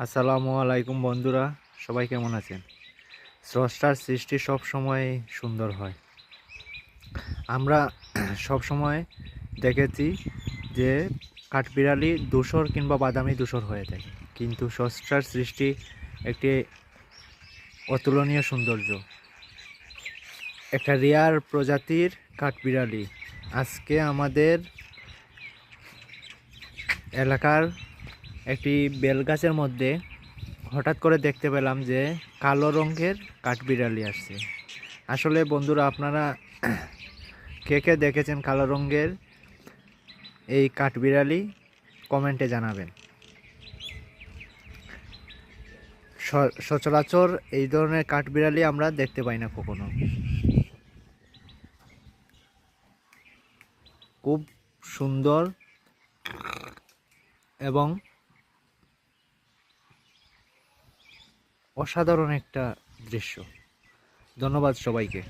আসসালামু আলাইকুম বন্ধুরা, সবাই কেমন আছেন? স্রষ্টার সৃষ্টি সব সময় সুন্দর হয়। আমরা সব সময় দেখেছি যে কাঠবিড়ালি ধূসর কিংবা বাদামি ধূসর হয়ে থাকে, কিন্তু স্রষ্টার সৃষ্টি একটি অতুলনীয় সৌন্দর্য। একটা রেয়ার প্রজাতির কাঠবিড়ালি আজকে আমাদের এলাকার একটি বেলগাছের মধ্যে হঠাৎ করে দেখতে পেলাম যে কালো রঙের কাঠবিড়ালি আসছে। আসলে বন্ধুরা, আপনারা কে কে দেখেছেন কালো রঙের এই কাঠবিড়ালি কমেন্টে জানাবেন। সচরাচর এই ধরনের কাঠবিড়ালি আমরা দেখতে পাই না কখনো। খুব সুন্দর এবং অসাধারণ একটা দৃশ্য। ধন্যবাদ সবাইকে।